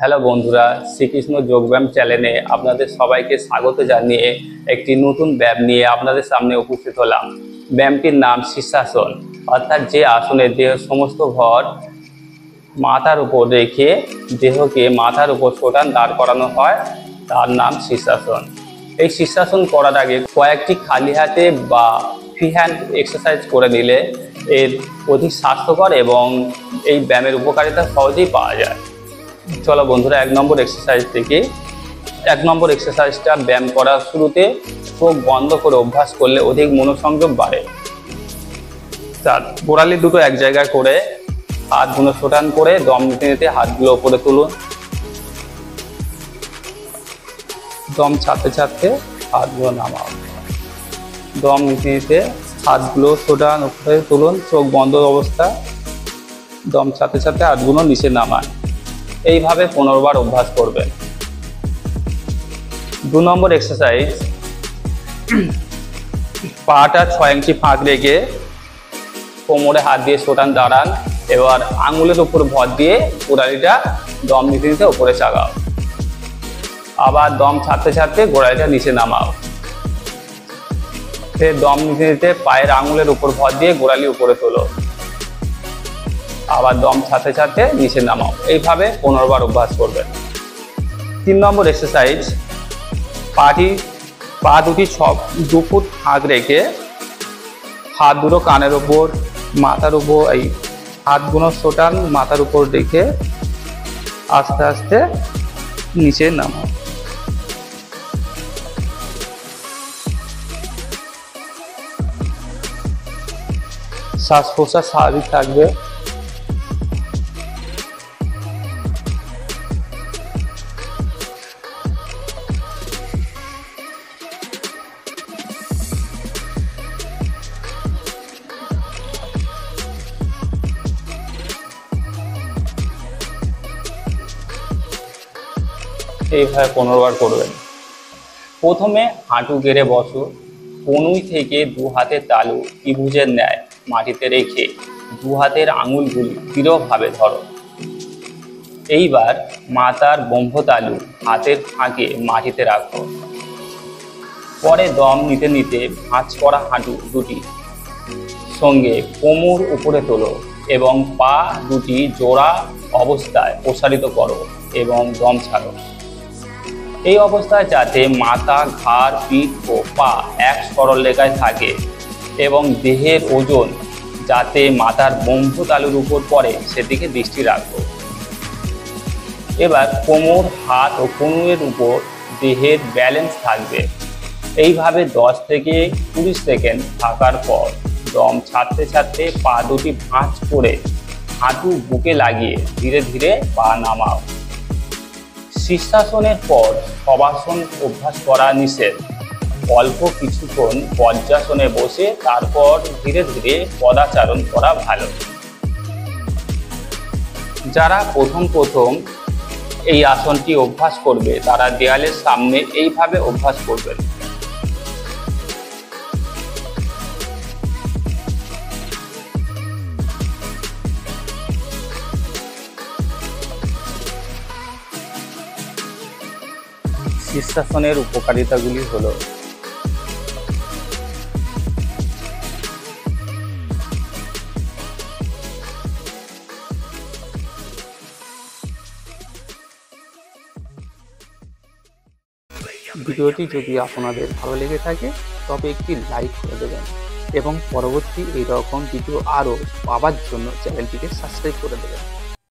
Hello বন্ধুরা, শ্রীকৃষ্ণ যোগব্যায়াম চ্যানেলে আপনাদের সবাইকে স্বাগত জানিয়ে একটি নতুন ব্যায়াম নিয়ে আপনাদের সামনে উপস্থিত হলাম। ব্যায়ামটির নাম শীর্ষাসন, অর্থাৎ যে আসনে দেহের সমস্ত ভর মাথার উপর রেখে দেহকে মাথার উপর সোটান দাঁড় করানো হয়, তার নাম শীর্ষাসন। এই শীর্ষাসন করার আগে কয়েকটি খালি হাতে বা ফ্রি হ্যান্ড এক্সারসাইজ করে নিলে এর অধিক স্বাস্থ্যকর এবং এই ব্যায়ামের উপকারিতা সহজেই পাওয়া যায়। চলো বন্ধুরা, 1 নম্বর এক্সারসাইজ থেকে 1 নম্বর এক্সারসাইজটা ব্যায়াম করার শুরুতে চোখ বন্ধ করে অভ্যাস করলে অধিক মনোসংযোগ বাড়ে। গোড়ালি দুটো এক জায়গায় করে হাতগুলো ছোটান করে দম নিতে নিতে হাতগুলো উপরে তুলুন। দম ছাড়তে ছাড়তে হাতগুলো নামাও। দম নিতে নিতে হাতগুলো ছোটান উপরে তুলুন, চোখ বন্ধ অবস্থা। দম ছাড়তে ছাড়তে হাতগুলো নিচে নামান। এইভাবে 15 বার অভ্যাস করবেন। 2 নম্বর এক্সারসাইজ, পাটা 6 ইঞ্চি ফাঁক রেখে কোমরে হাত দিয়ে ছোটান দাঁড়ান। এবার আঙুলের উপর ভর দিয়ে গোড়ালিটা দম নিতে নিতে উপরে চাগাও। আবার দম ছাড়তে ছাড়তে গোড়ালিটা নিচে নামাও। ফের দম নিতে নিতে পায়ের আঙুলের উপর ভর দিয়ে গোড়ালি উপরে তোলো। আবার দম ছাড়তে ছাড়তে নিচে নামাও। এইভাবে 15 বার অভ্যাস করবেন। 3 নম্বর এক্সারসাইজ, পা দুটি 2 ফুট ফাঁক রেখে হাত দুটো কানের উপর মাথার উপর এই হাতগুলো ছোটান মাথার উপর রেখে আস্তে আস্তে নিচে নামাও। শ্বাস প্রশ্বাস স্বাভাবিক থাকবে। এইভাবে 15 বার করবেন। প্রথমে হাঁটু গেড়ে বসো। কনুই থেকে 2 হাতের তালু ত্রিভুজের ন্যায় মাটিতে রেখে 2 হাতের আঙুলগুলি দৃঢ়ভাবে ধরো। এইবার মাথার ব্রহ্মতালু হাতের ফাঁকে মাটিতে রাখো। পরে দম নিতে নিতে ভাঁজ করা হাঁটু দুটি সঙ্গে কোমর উপরে তোলো এবং পা দুটি জোড়া অবস্থায় প্রসারিত করো এবং দম ছাড়ো। এই অবস্থায় যাতে মাথা, ঘাড়, পিঠ ও পা এক সরলরেখায় থাকে এবং দেহের ওজন যাতে মাথার ব্রহ্মতালুর উপর পড়ে সেদিকে দৃষ্টি রাখো। এবার কোমর, হাত ও কনুইয়ের উপর দেহের ব্যালেন্স থাকবে। এইভাবে 10 থেকে 20 সেকেন্ড থাকার পর দম ছাড়তে ছাড়তে পা দুটি ভাঁজ করে হাঁটু বুকে লাগিয়ে ধীরে ধীরে পা নামাও। শীর্ষাসনের পর শবাসন অভ্যাস করা নিষেধ। অল্প কিছুক্ষণ বজ্রাসনে বসে তারপর ধীরে ধীরে পদাচারণ করা ভালো। যারা প্রথম এই আসনটি অভ্যাস করবে তারা দেয়ালের সামনে এইভাবে অভ্যাস করবেন। শীর্ষাসনের উপকারিতাগুলি হলো, ভিডিওটি যদি আপনাদের ভালো লেগে থাকে তবে একটি লাইক করে দেবেন এবং পরবর্তী এইরকম ভিডিও আরও পাওয়ার জন্য চ্যানেলটিকে সাবস্ক্রাইব করে দেবেন।